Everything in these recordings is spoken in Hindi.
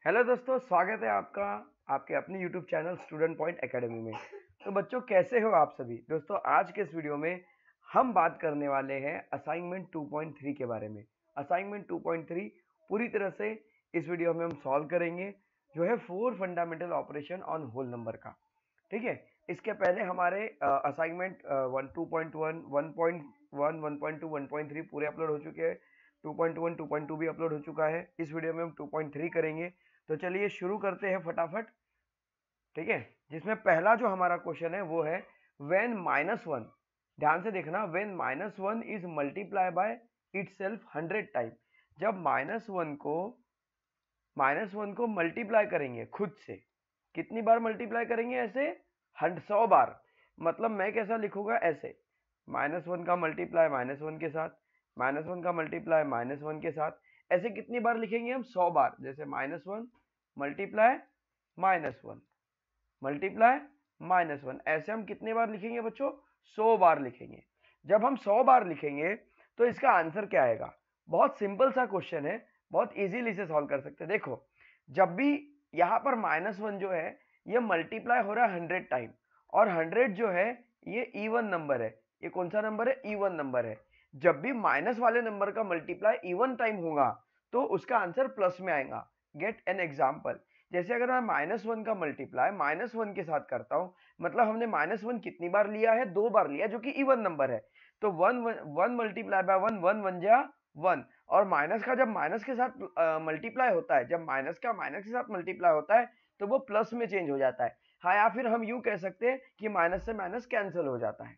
हेलो दोस्तों, स्वागत है आपका आपके अपने YouTube channel student point academy में। तो बच्चों, कैसे हो आप सभी। दोस्तों, आज के इस वीडियो में हम बात करने वाले हैं असाइनमेंट 2.3 के बारे में। असाइनमेंट 2.3 पूरी तरह से इस वीडियो में हम सॉल्व करेंगे, जो है 4 fundamental operation on whole number का। ठीक है, इसके पहले हमारे असाइनमेंट 2.1, 1.1, 1.2, 1.3 पूरे अपलोड हो चुके हैं। 2.1, 2.2 भी अपलोड हो चुका है। इस वीडियो में हम 2.3 करेंगे। तो चलिए शुरू करते हैं फटाफट। ठीक है, जिसमें पहला जो हमारा क्वेश्चन है वो है व्हेन -1, ध्यान से देखना, when -1 is multiply by itself 100 time. जब माइनस वन को मल्टीप्लाई करेंगे खुद से, कितनी बार मल्टीप्लाई करेंगे? ऐसे 100 बार। मतलब मैं कैसा लिखूंगा? ऐसे -1 का मल्टीप्लाई -1 के साथ, -1 का मल्टीप्लाई -1 के साथ, ऐसे कितनी बार लिखेंगे हम? 100 बार। जैसे -1 मल्टीप्लाई -1 मल्टीप्लाई -1, ऐसे हम कितने बार लिखेंगे बच्चों? 100 बार लिखेंगे। जब हम 100 बार लिखेंगे तो इसका आंसर क्या आएगा? बहुत सिंपल सा क्वेश्चन है, बहुत इजीली इसे सॉल्व कर सकते हैं। देखो, जब भी यहाँ पर -1 जो है ये मल्टीप्लाई हो रहा है 100 टाइम, और 100 जो है ये इवन नंबर है। ये कौन सा नंबर है? इवन नंबर है। जब भी माइनस वाले नंबर का मल्टीप्लाई इवन टाइम होगा तो उसका आंसर प्लस में आएगा। Get an example. जैसे अगर मैं -1 का मल्टीप्लाई -1 के साथ करता हूं, मतलब हमने -1 कितनी बार लिया है? 2 बार लिया, जो कि इवन नंबर है। तो 1 मल्टीप्लाई बाय 1, 1 1 जा 1। और माइनस का जब माइनस के साथ मल्टीप्लाई होता है, जब माइनस का माइनस के साथ मल्टीप्लाई होता है तो वो प्लस में चेंज हो जाता है। हाँ, या फिर हम यूं कह सकते हैं कि माइनस से माइनस कैंसिल हो जाता है।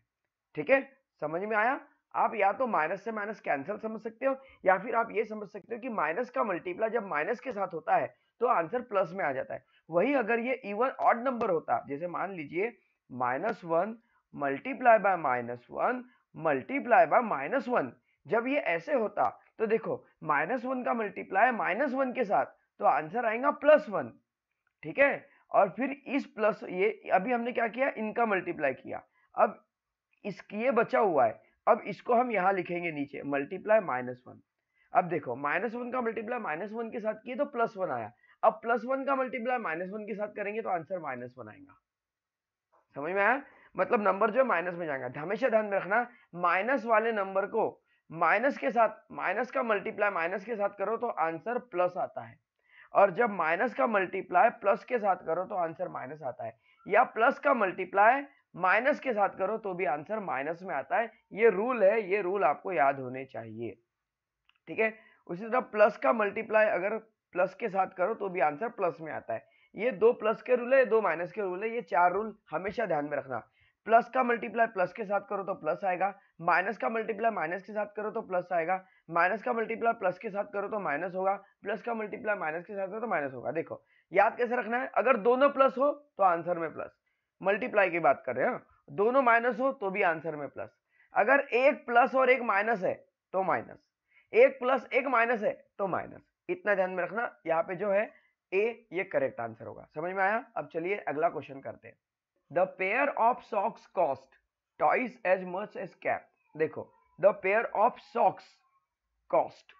ठीक है, समझ में आया? आप या तो माइनस से माइनस कैंसिल समझ सकते हो, या फिर आप ये समझ सकते हो कि माइनस का मल्टीप्लाई जब माइनस के साथ होता है तो आंसर प्लस में आ जाता है। वही अगर ये इवन ऑड नंबर होता, जैसे मान लीजिए -1 मल्टीप्लाई बाय -1 मल्टीप्लाई बाय -1, जब ये ऐसे होता तो देखो, -1 का मल्टीप्लाई -1 के साथ तो आंसर आएगा +1। ठीक है, और फिर इस प्लस, ये अभी हमने क्या किया? इनका मल्टीप्लाई किया। अब इसकी ये बचा हुआ है, अब इसको हम यहां लिखेंगे नीचे, मल्टीप्लाई -1। अब देखो, -1 का मल्टीप्लाई -1 के साथ किए तो +1 आया। अब +1 का मल्टीप्लाई -1 के साथ करेंगे तो आंसर -1 आएगा। समझ में आया? मतलब नंबर जो है माइनस में जाएगा। हमेशा ध्यान में रखना, माइनस वाले नंबर को माइनस के साथ, माइनस का मल्टीप्लाई माइनस के साथ करो तो आंसर प्लस आता है, और जब माइनस का मल्टीप्लाई प्लस के साथ करो तो आंसर माइनस आता है, या प्लस का मल्टीप्लाई माइनस के साथ करो तो भी आंसर माइनस में आता है। ये रूल है, ये रूल आपको याद होने चाहिए। ठीक है, उसी तरह प्लस का मल्टीप्लाई अगर प्लस के साथ करो तो भी आंसर प्लस में आता है। ये 2 प्लस के रूल है, 2 माइनस के रूल है, ये 4 रूल हमेशा ध्यान में रखना। प्लस का मल्टीप्लाई प्लस के साथ करो तो प्लस आएगा, माइनस का मल्टीप्लाई माइनस के साथ करो तो प्लस आएगा, माइनस का मल्टीप्लाई प्लस के साथ करो तो माइनस होगा, प्लस का मल्टीप्लाई माइनस के साथ करो तो माइनस होगा। देखो, याद कैसे रखना है? अगर दोनों प्लस हो तो आंसर में प्लस, मल्टीप्लाई की बात कर रहे हैं। दोनों माइनस हो तो भी आंसर में प्लस। अगर एक प्लस और एक माइनस है तो माइनस, एक प्लस एक माइनस है तो माइनस। इतना ध्यान में रखना। यहाँ पे जो है ए, ये करेक्ट आंसर होगा। समझ में आया? अब चलिए अगला क्वेश्चन करते हैं। The pair of socks cost twice as much as cap. देखो, the pair of socks cost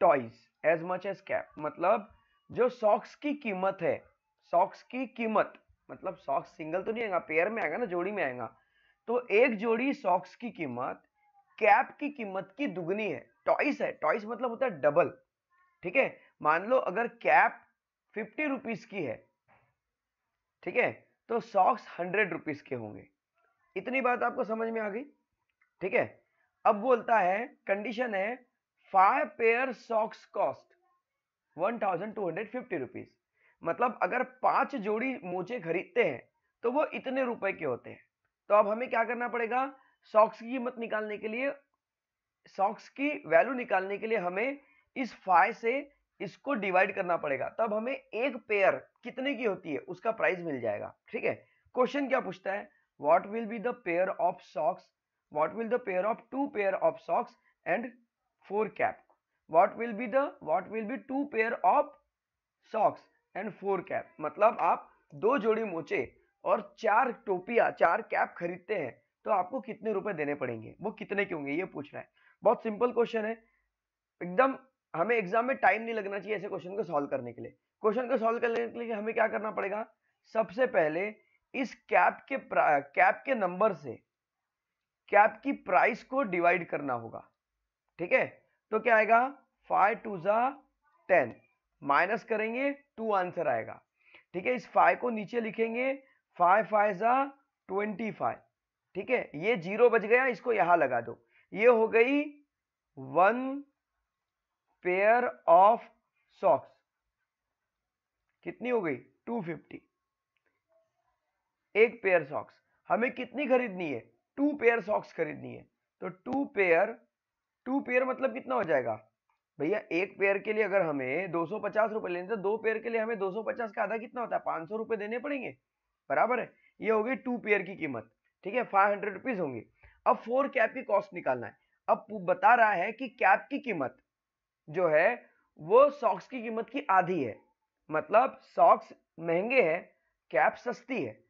twice as much as cap, मतलब जो सॉक्स की कीमत है, सॉक्स की कीमत, मतलब सॉक्स सिंगल तो नहीं आएगा, पेयर में आएगा ना, जोड़ी में आएगा। तो एक जोड़ी सॉक्स की कीमत कैप की कीमत की दुगनी है। ट्वाइस है, ट्वाइस मतलब होता है डबल। ठीक है, मान लो अगर कैप 50 रुपीज की है, ठीक है, तो सॉक्स 100 रुपीज के होंगे। इतनी बात आपको समझ में आ गई? ठीक है, अब बोलता है, कंडीशन है 5 पेयर सॉक्स कॉस्ट 1250 रुपीज। मतलब अगर 5 जोड़ी मोजे खरीदते हैं तो वो इतने रुपए के होते हैं। तो अब हमें क्या करना पड़ेगा? सॉक्स की कीमत निकालने के लिए, सॉक्स की वैल्यू निकालने के लिए हमें इस 5 से इसको डिवाइड करना पड़ेगा, तब हमें एक पेयर कितने की होती है उसका प्राइस मिल जाएगा। ठीक है, क्वेश्चन क्या पूछता है? What will be the pair of socks, what will the pair of 2 pair of socks and 4 cap, what will be 2 pair of socks and 4 cap. मतलब आप 2 जोड़ी मोचे और 4 टोपियां, 4 कैप खरीदते हैं तो आपको कितने रुपए देने पड़ेंगे, वो कितने के होंगे, ये पूछ रहा है। बहुत सिंपल क्वेश्चन है, एकदम हमें एग्जाम में टाइम नहीं लगना चाहिए ऐसे क्वेश्चन को सॉल्व करने के लिए। क्वेश्चन को सॉल्व करने के लिए हमें क्या करना पड़ेगा, सबसे पहले इस कैप के नंबर से कैप की प्राइस को डिवाइड करना होगा। ठीक है, तो क्या आएगा 5 2 जा 10, माइनस करेंगे 2 आंसर आएगा। ठीक है, इस 5 को नीचे लिखेंगे, 5 5 जा 25। ठीक है, ये 0 बच गया, इसको यहां लगा दो। ये हो गई 1 पेयर ऑफ सॉक्स, कितनी हो गई 250। एक पेयर सॉक्स हमें कितनी खरीदनी है, 2 पेयर सॉक्स खरीदनी है। तो 2 पेयर मतलब कितना हो जाएगा भैया, एक पेयर के लिए अगर हमें 250 रुपए लेने तो 2 पेयर के लिए हमें 250 का आधा कितना होता है, 500 रुपए देने पड़ेंगे, बराबर है। ये हो गई 2 पेयर की कीमत। ठीक है, 500 रुपीज होंगी। अब 4 कैप की कॉस्ट निकालना है। अब बता रहा है कि कैप की कीमत जो है वो सॉक्स की कीमत की आधी है, मतलब सॉक्स महंगे हैं, कैप सस्ती है।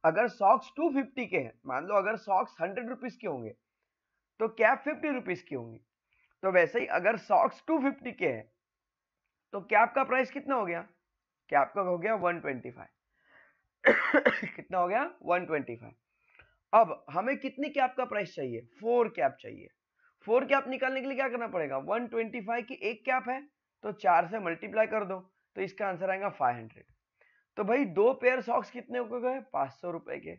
अगर सॉक्स 250 के हैं, मान लो अगर सॉक्स 100 रुपीज के होंगे तो कैप 50 रुपीज की होंगी। तो वैसे ही अगर सॉक्स 250 के हैं तो कैप का प्राइस कितना हो गया, कैप का हो गया 125। कितना हो गया 125। अब हमें कितनी कैप का प्राइस चाहिए, 4 कैप चाहिए। 4 कैप निकालने के लिए क्या करना पड़ेगा, 125 की एक कैप है तो 4 से मल्टीप्लाई कर दो, तो इसका आंसर आएगा 500। तो भाई 2 पेयर सॉक्स कितने हो गए 500 रुपए के,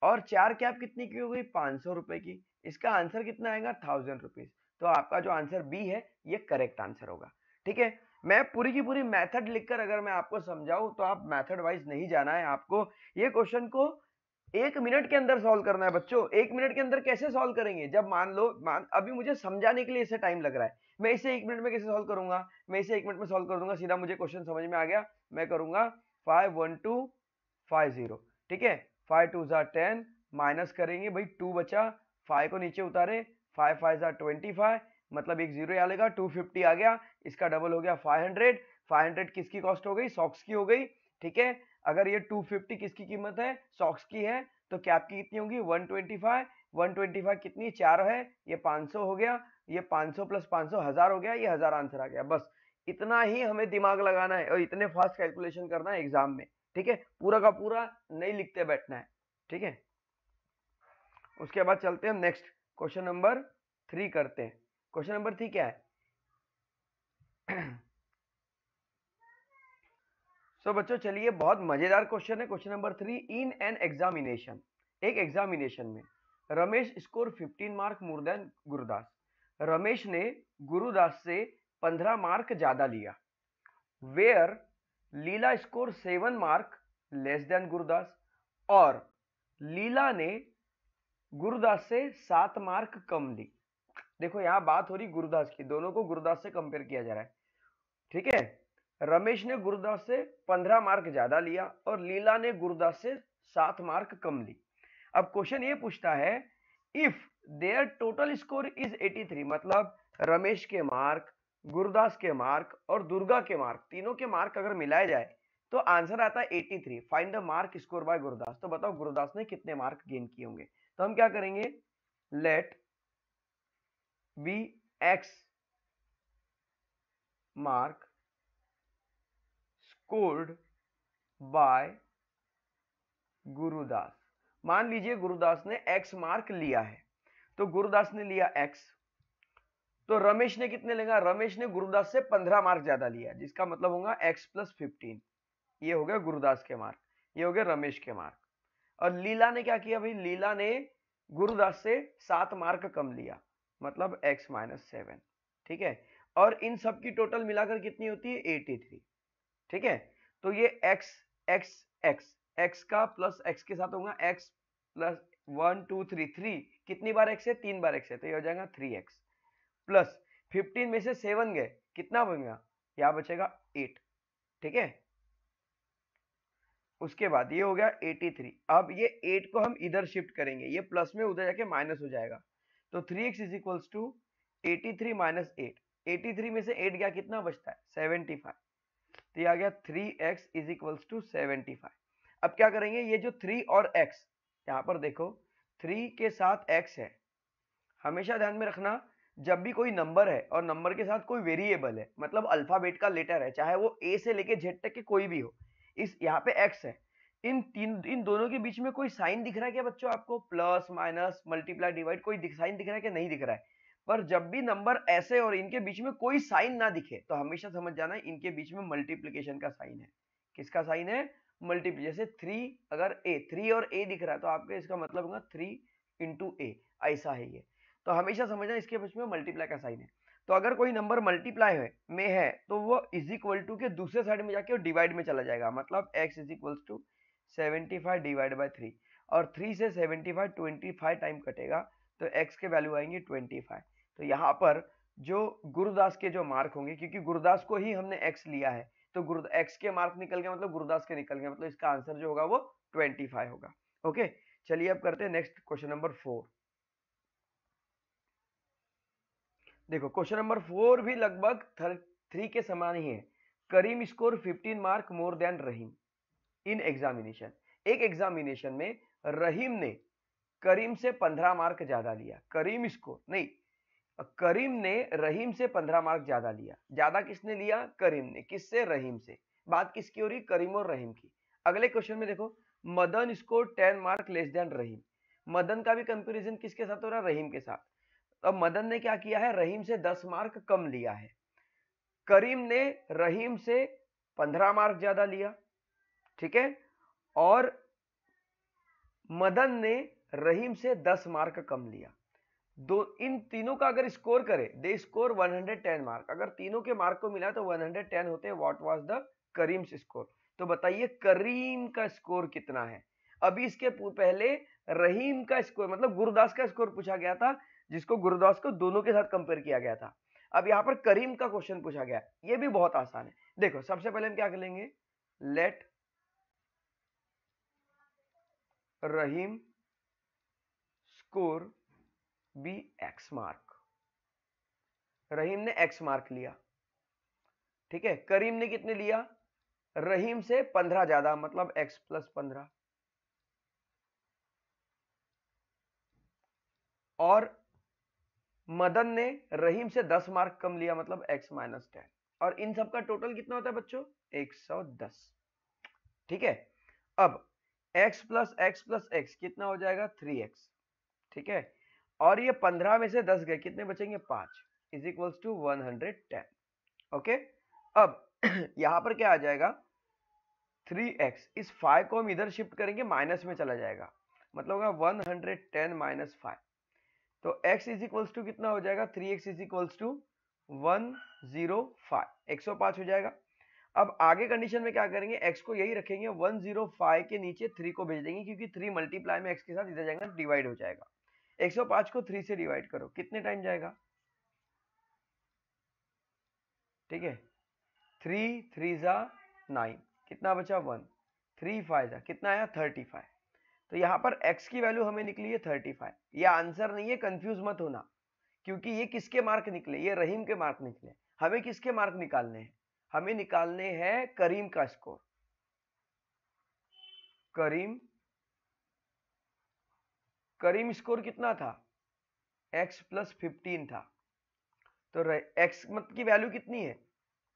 और 4 कैप कितनी की हो गई 500 रुपए की। इसका आंसर कितना आएगा 1000 रुपीज। तो आपका जो आंसर बी है ये करेक्ट आंसर होगा। ठीक है, मैं पूरी की पूरी मेथड लिखकर अगर मैं आपको समझाऊं तो आप मेथड वाइज नहीं जाना है, आपको ये क्वेश्चन को 1 मिनट के अंदर सॉल्व करना है बच्चों। 1 मिनट के अंदर कैसे सॉल्व करेंगे, जब मान लो अभी मुझे समझाने के लिए इसे टाइम लग रहा है, मैं इसे 1 मिनट में कैसे सॉल्व करूंगा, मैं इसे 1 मिनट में सॉल्व कर दूंगा सीधा, मुझे क्वेश्चन समझ में आ गया, मैं करूंगा 5 1 2 5 0। ठीक है, 5 2 जा 10, माइनस करेंगे भाई 2 बचा, 5 को नीचे उतारे, 5 5 जा 25, मतलब एक जीरो यहाँ लेगा, 250 आ गया, इसका डबल हो गया 500। 500 किसकी कॉस्ट हो गई, सॉक्स की हो गई। ठीक है, अगर ये 250 किसकी कीमत है, सॉक्स की है, तो कैप की कितनी होगी 125। 125 कितनी 4 है, ये 500 हो गया, ये 500 प्लस 500 1000 हो गया, ये 1000 आंसर आ गया। बस इतना ही हमें दिमाग लगाना है और इतने फास्ट कैलकुलेशन करना है एग्जाम में। ठीक है, पूरा का पूरा नहीं लिखते बैठना है। ठीक है, उसके बाद चलते हैं हम नेक्स्ट क्वेश्चन नंबर 3 करते हैं। क्वेश्चन नंबर 3 क्या है? सो बच्चों चलिए, बहुत मजेदार क्वेश्चन है question number 3। In an examination, एक एग्जामिनेशन में Ramesh score 15 mark more than Gurudas. Ramesh ने गुरुदास से 15 मार्क ज्यादा लिया। Where Leela score 7 mark less than Gurudas, और लीला ने गुरुदास से 7 मार्क कम ली। देखो यहां बात हो रही गुरुदास की, दोनों को गुरुदास से कंपेयर किया जा रहा है। ठीक है, रमेश ने गुरुदास से 15 मार्क ज्यादा लिया और लीला ने गुरुदास से 7 मार्क कम ली। अब क्वेश्चन ये पूछता है if their total score is 83, मतलब रमेश के मार्क, गुरुदास के मार्क और दुर्गा के मार्क, तीनों के मार्क अगर मिलाए जाए तो आंसर आता है 83। Find the mark score bye Gurudas. तो बताओ गुरुदास ने कितने मार्क गेन किए होंगे। तो हम क्या करेंगे, let be x mark scored by Gurudas. मान लीजिए गुरुदास ने x मार्क लिया है, तो गुरुदास ने लिया x, तो रमेश ने कितने लेगा, रमेश ने गुरुदास से 15 मार्क ज्यादा लिया, जिसका मतलब होगा x प्लस 15। ये हो गया गुरुदास के मार्क, ये हो गया रमेश के मार्क। और लीला ने क्या किया भाई, लीला ने गुरुदास से 7 मार्क कम लिया, मतलब x माइनस 7। ठीक है, और इन सब की टोटल मिलाकर कितनी होती है 83। ठीक है, तो ये x x x x का प्लस x के साथ होगा x प्लस 1 2 3 3, कितनी बार x है, 3 बार x है, तो ये हो जाएगा 3x प्लस 15 में से 7 गए, कितना बनेगा, यहां बचेगा 8। ठीक है, उसके बाद ये हो गया 83। अब ये 8 को हम इधर शिफ्ट करेंगे, ये प्लस में उधर जाके माइनस हो जाएगा, तो 3x is equals to 83 minus 8। 83 में से 8 गया, कितना बचता है 75, तो ये आ गया 3x इज इक्वल्स टू 75। अब क्या करेंगे, ये जो 3 और x, यहां पर देखो 3 के साथ x है, हमेशा ध्यान में रखना जब भी कोई नंबर है और नंबर के साथ कोई वेरिएबल है, मतलब अल्फाबेट का लेटर है, चाहे वो ए से लेके जेड तक के कोई भी हो, इस यहाँ पे एक्स है, इन दोनों के बीच में कोई साइन दिख रहा है क्या बच्चों आपको? प्लस माइनस मल्टीप्लाई डिवाइड कोई साइन दिख रहा है कि नहीं दिख रहा है? पर जब भी नंबर ऐसे और इनके बीच में कोई साइन ना दिखे तो हमेशा समझ जाना है इनके बीच में मल्टीप्लीकेशन का साइन है। किसका साइन है? मल्टीप्ली। जैसे 3 अगर ए 3 और ए दिख रहा है तो आपके इसका मतलब होगा 3 इंटू ए, ऐसा है ये। तो हमेशा समझना इसके बीच में मल्टीप्लाई का साइन है। तो अगर कोई नंबर मल्टीप्लाई में है तो वो इज इक्वल टू के दूसरे साइड में जाके डिवाइड में चला जाएगा, मतलब x is equal to 75 divide by 3, और 3 से 75 25 टाइम कटेगा तो x के वैल्यू आएंगे 25। तो यहाँ पर जो गुरुदास के जो मार्क होंगे, क्योंकि गुरुदास को ही हमने x लिया है, तो x के मार्क निकल गए मतलब गुरुदास के निकल गए, मतलब इसका आंसर जो होगा वो 25 होगा। ओके, चलिए अब करते हैं नेक्स्ट क्वेश्चन नंबर 4। देखो क्वेश्चन नंबर 4 भी लगभग 3 के समान ही है। Karim score 15 mark more than Rahim in examination. एक एग्जामिनेशन में रहीम ने करीम से 15 मार्क ज्यादा लिया। करीम स्कोर नहीं, करीम ने रहीम से 15 मार्क ज्यादा लिया। ज्यादा किसने लिया? करीम ने। किससे? रहीम से। बात किसकी हो रही? करीम और रहीम की। अगले क्वेश्चन में देखो, Madan score 10 mark less than Rahim. Madan का भी कंपैरिजन किसके साथ हो रहा है? रहीम के साथ। अब मदन ने क्या किया है? रहीम से 10 मार्क कम लिया है। करीम ने रहीम से 15 मार्क ज्यादा लिया, ठीक है, और मदन ने रहीम से 10 मार्क कम लिया। इन तीनों का अगर स्कोर करे, दे स्कोर 110 मार्क। अगर तीनों के मार्क को मिला तो 110 होते हैं। What was the Karim's score? तो बताइए करीम का स्कोर कितना है? अभी इसके पहले रहीम का स्कोर मतलब गुरुदास का स्कोर पूछा गया था, जिसको गुरुदास को दोनों के साथ कंपेयर किया गया था। अब यहाँ पर करीम का क्वेश्चन पूछा गया। ये भी बहुत आसान है। देखो सबसे पहले हम क्या करेंगे, लेट रहीम स्कोर बी एक्स मार्क। रहीम ने एक्स मार्क लिया, ठीक है। करीम ने कितने लिया? रहीम से 15 ज्यादा, मतलब x प्लस 15, और मदन ने रहीम से 10 मार्क कम लिया, मतलब x माइनस 10, और इन सब का टोटल कितना होता है बच्चों? 110, ठीक है। अब x प्लस x कितना हो जाएगा? 3x, ठीक है, और ये 15 में से 10 गए, कितने बचेंगे? 5 इज इक्वल्स टू 110। ओके, अब यहां पर क्या आ जाएगा? 3x। इस 5 को हम इधर शिफ्ट करेंगे, माइनस में चला जाएगा, मतलब होगा 110 माइनस 5। तो x इज इक्वल्स टू कितना हो जाएगा? 3x इज इक्वल्स टू 105, 105 हो जाएगा। अब आगे कंडीशन में क्या करेंगे? x को यही रखेंगे, 105 के नीचे 3 को भेज देंगे, क्योंकि 3 मल्टीप्लाई में x के साथ इधर जाएगा, डिवाइड हो जाएगा। 105 को 3 से डिवाइड करो, कितने टाइम जाएगा? ठीक है, 3 3 जा 9, कितना बचा? 1, 3 5 जा कितना आया? 35। तो यहाँ पर x की वैल्यू हमें निकली है 35। ये आंसर नहीं है, कंफ्यूज मत होना, क्योंकि ये किसके मार्क निकले? ये रहीम के मार्क निकले। हमें किसके मार्क निकालने हैं? हमें निकालने हैं करीम का स्कोर। करीम स्कोर कितना था? x प्लस 15 था। तो x मत की वैल्यू कितनी है?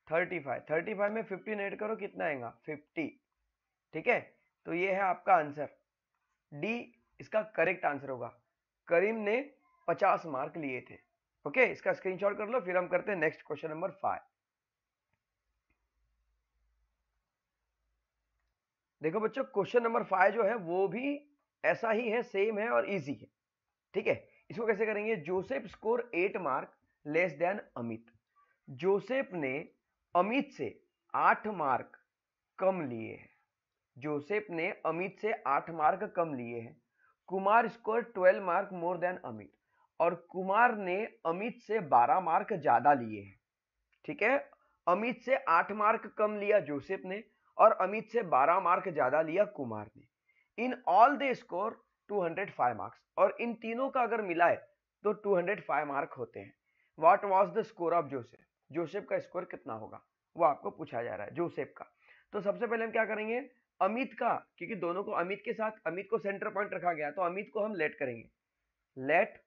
35। 35 में 15 ऐड करो, कितना आएगा? 50, ठीक है। तो ये है आपका आंसर, डी इसका करेक्ट आंसर होगा। करीम ने 50 मार्क लिए थे। ओके, इसका स्क्रीनशॉट कर लो, फिर हम करते हैं नेक्स्ट क्वेश्चन नंबर 5। देखो बच्चों, क्वेश्चन नंबर 5 जो है वो भी ऐसा ही है, सेम है और इजी है, ठीक है। इसको कैसे करेंगे? Joseph score 8 mark less then Amit. Joseph ने अमित से 8 मार्क कम लिए हैं। जोसेफ ने अमित से 8 मार्क कम लिए हैं। Kumar score 12 mark more then Amit, और कुमार ने अमित से 12 मार्क ज्यादा लिए हैं, ठीक है। अमित से 8 मार्क कम लिया जोसेफ ने, और अमित से 12 मार्क ज्यादा लिया कुमार ने। In all they score 205 marks, और इन तीनों का अगर मिला है तो 205 मार्क होते हैं। What was the score of Joseph? Joseph का स्कोर कितना होगा वो आपको पूछा जा रहा है, जोसेफ का। तो सबसे पहले हम क्या करेंगे? अमित का, क्योंकि दोनों को अमित के साथ, अमित को सेंटर पॉइंट रखा गया, तो अमित को हम लेट करेंगे। Let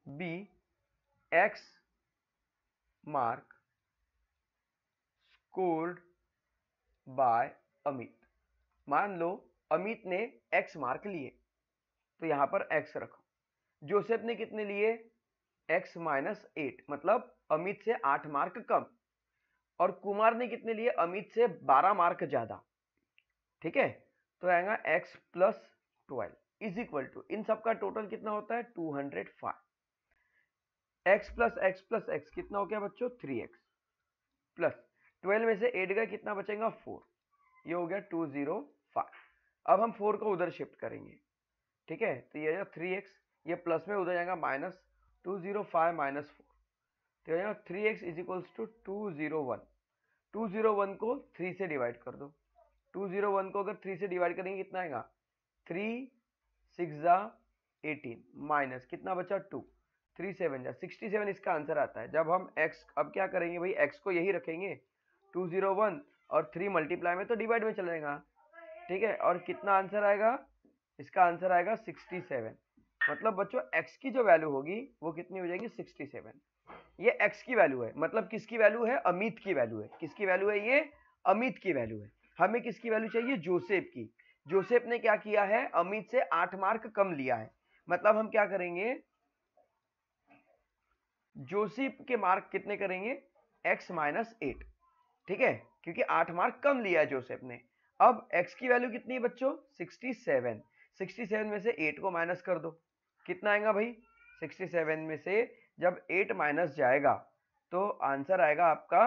be x mark scored by Amit. मान लो अमित ने एक्स मार्क लिए, तो यहां पर एक्स रखो। जोसेफ ने कितने लिए? एक्स माइनस 8, मतलब अमित से 8 मार्क कम। और कुमार ने कितने लिए? अमित से 12 मार्क ज्यादा। ठीक है, तो आएगा x plus 12 is equal to, इन सबका टोटल कितना होता है? 205। x प्लस x कितना हो गया बच्चों? 3x प्लस 12 में से 8 गया, कितना बचेगा? 4। ये हो गया 205। अब हम 4 को उधर शिफ्ट करेंगे। ठीक है, तो ये 3x, ये प्लस में उधर जाएगा माइनस 205 माइनस 4, तो ये 3x इज इक्वल्स टू 201। 201 को 3 से डिवाइड कर दो। 201 को अगर 3 से डिवाइड करेंगे कितना आएगा? 3 6 जा 18 माइनस कितना बचा? 2, 3 7 जा 67 इसका आंसर आता है। जब हम x, अब क्या करेंगे भाई, x को यही रखेंगे 201 और 3 मल्टीप्लाई में तो डिवाइड में चलेगा। ठीक है, और कितना आंसर आएगा? इसका आंसर आएगा 67। मतलब बच्चों x की जो वैल्यू होगी वो कितनी हो जाएगी? 67। ये x की वैल्यू है, मतलब किसकी वैल्यू है? अमित की वैल्यू है। किसकी वैल्यू है? ये अमित की वैल्यू है। हमें किसकी वैल्यू चाहिए? जोसेफ की। जोसेफ ने क्या किया है? अमित से 8 मार्क कम लिया है। मतलब हम क्या करेंगे? जोसेफ के मार्क कितने करेंगे? x minus 8। ठीक है, क्योंकि 8 मार्क कम लिया है जोसेफ ने। अब x की वैल्यू कितनी है बच्चों? 67। 67 में से 8 को माइनस कर दो, कितना आएगा भाई? 67 में से जब 8 माइनस जाएगा तो आंसर आएगा आपका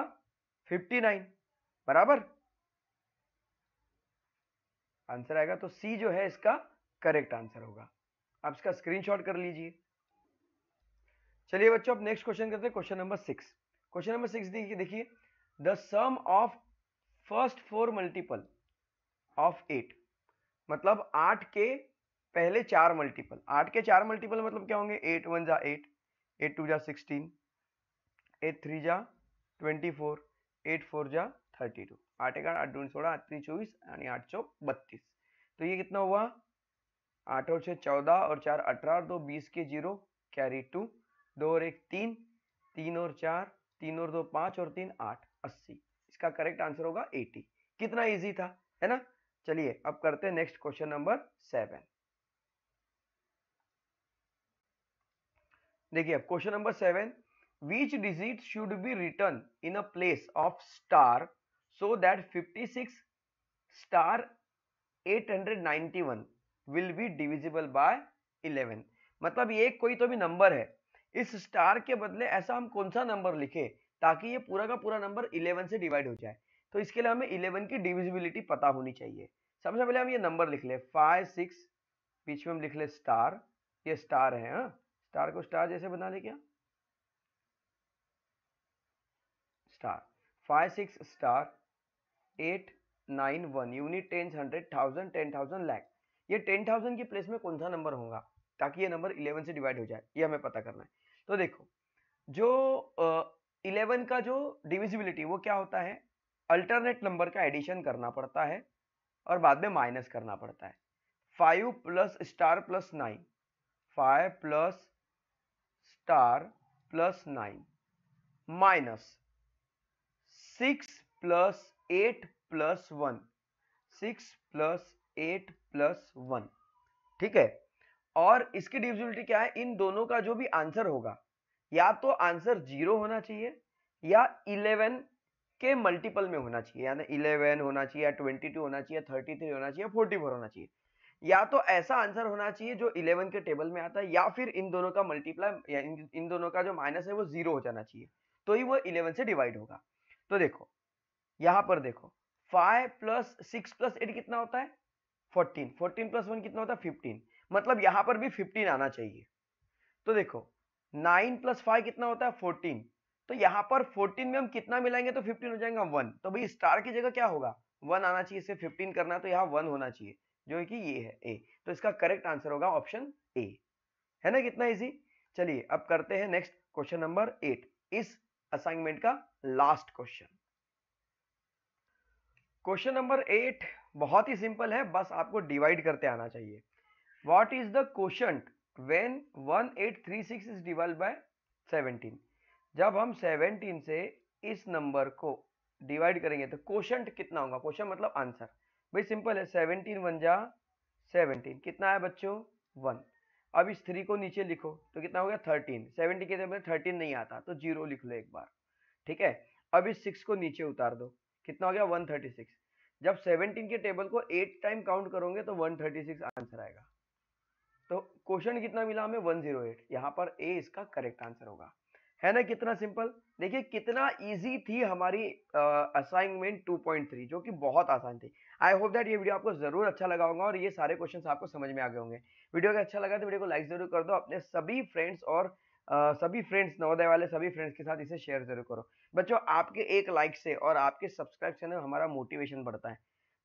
59। बराबर आंसर आएगा, तो सी जो है इसका करेक्ट आंसर होगा। आप इसका स्क्रीनशॉट कर लीजिए। चलिए बच्चों, अब नेक्स्ट क्वेश्चन करते हैं, क्वेश्चन नंबर 6। क्वेश्चन नंबर 6 देखिए, the sum of first 4 multiple of 8, मतलब 8 के पहले 4 मल्टीपल। 8 के 4 मल्टीपल मतलब क्या होंगे? 8 1 जा 8, 8 2 जा 16, 8 3 जा 24, 8 4 जा 32, 8 1 8 2 16, 8 3 24 आणि 8 चौक 32। तो ये कितना हुआ? 8 और 6 14 और 4 18 और 2 20 के 0 कैरी 2, 2 और 1 3, 3 और 4, 3 और 2 5 और 3 8, 80। इसका करेक्ट आंसर होगा 80। कितना इजी था, है ना? चलिए अब करते हैं नेक्स्ट क्वेश्चन नंबर 7। देखिए अब question number 7, which digit should be written in a place of star so that 56 star 891 will be divisible by 11। मतलब ये कोई तो भी नंबर है, इस स्टार के बदले ऐसा हम कौन सा नंबर लिखे ताकि ये पूरा का पूरा नंबर 11 से डिवाइड हो जाए। तो इसके लिए हमें 11 की डिविजिबिलिटी पता होनी चाहिए। सबसे पहले हम ये नंबर लिख ले 5 6, बीच में हम लिख ले स्टार, ये स्टार है। हाँ, स्टार को स्टार जैसे बना ले क्या? Star 5 6 star 8 9 1 unit 10 100 1000 10,000 lakh. ये 10,000 की प्लेस में कौन सा नंबर होगा ताकि ये नंबर 11 से डिवाइड हो जाए, ये हमें पता करना है। तो देखो जो 11 का जो डिविजिबिलिटी वो क्या होता है? अल्टरनेट नंबर का एडिशन करना पड़ता है और बाद में माइनस करना पड़ता है। 5 plus star plus 9, 5 plus star plus 9 minus 6 plus 8 plus 1, 6 plus 8 plus 1। ठीक है, और इसकी डिविजिबिलिटी क्या है? इन दोनों का जो भी आंसर होगा या तो आंसर 0 होना चाहिए या 11 के मल्टीपल में होना चाहिए, यानी 11 होना चाहिए या 22 होना चाहिए, 33 होना चाहिए, 44 होना चाहिए। या तो ऐसा आंसर होना चाहिए जो 11 के टेबल में आता है या फिर इन दोनों का मल्टीप्लाई या इन दोनों का जो माइनस है वो 0 हो जाना चाहिए, तो ही वो 11 से डिवाइड होगा। तो देखो यहां पर देखो 5 प्लस 6 प्लस 8 कितना होता है? 14, 14 प्लस 1 कितना होता है? 15। मतलब यहां पर भी 15 आना चाहिए। तो देखो 9 प्लस 5 कितना होता है? 14। तो यहां पर 14 में हम कितना मिलाएंगे तो 15 हो जाएगा 1। तो भाई स्टार की जगह क्या होगा? 1 आना चाहिए, इसे 15 करना है तो यहाँ 1 होना चाहिए, जो है कि ये है ए। तो इसका करेक्ट आंसर होगा ऑप्शन ए, है ना? कितना इजी। चलिए अब करते हैं नेक्स्ट क्वेश्चन नंबर 8, इस असाइनमेंट का लास्ट क्वेश्चन। क्वेश्चन नंबर 8 बहुत ही सिंपल है, बस आपको डिवाइड करते आना चाहिए। What is the quotient when 1836 is divide by 17, जब हम 17 से इस नंबर को डिवाइड करेंगे तो क्वोशंट कितना होगा? क्वोशंट मतलब आंसर। भाई सिंपल है, 17 वन जा 17, कितना है बच्चों? 1। अब इस 3 को नीचे लिखो तो कितना हो गया? 13। 70 के जगह 13 नहीं आता तो 0 लिख लो एक बार, ठीक है। अब इस 6 को नीचे उतार दो, कितना हो गया? 136। जब 17 के टेबल को 8 टाइम काउंट करोगे तो 136 आंसर आएगा। तो क्वेश्चन कितना मिला हमें? 108। यहाँ पर ए इसका करेक्ट आंसर होगा, है ना? कितना सिंपल। देखिए कितना इजी थी हमारी असाइनमेंट 2.3, जो कि बहुत आसान थी। आई होप दैट ये वीडियो आपको जरूर अच्छा लगा होगा और ये सारे क्वेश्चंस आपको समझ में आ गए होंगे। वीडियो अगर अच्छा लगा तो वीडियो को लाइक जरूर कर दो, अपने सभी फ्रेंड्स और सभी फ्रेंड्स, नवोदय वाले सभी फ्रेंड्स के साथ इसे शेयर जरूर करो। बच्चों आपके एक लाइक से और आपके सब्सक्राइब से हमारा मोटिवेशन बढ़ता है,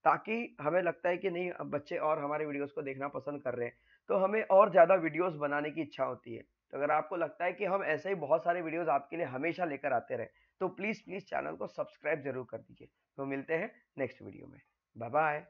ताकि हमें लगता है कि नहीं अब बच्चे और हमारे वीडियोस को देखना पसंद कर रहे हैं, तो हमें और ज़्यादा वीडियोस बनाने की इच्छा होती है। तो अगर आपको लगता है कि हम ऐसे ही बहुत सारे वीडियोस आपके लिए हमेशा लेकर आते रहे, तो प्लीज़ चैनल को सब्सक्राइब जरूर कर दीजिए। तो मिलते हैं नेक्स्ट वीडियो में। Bye bye.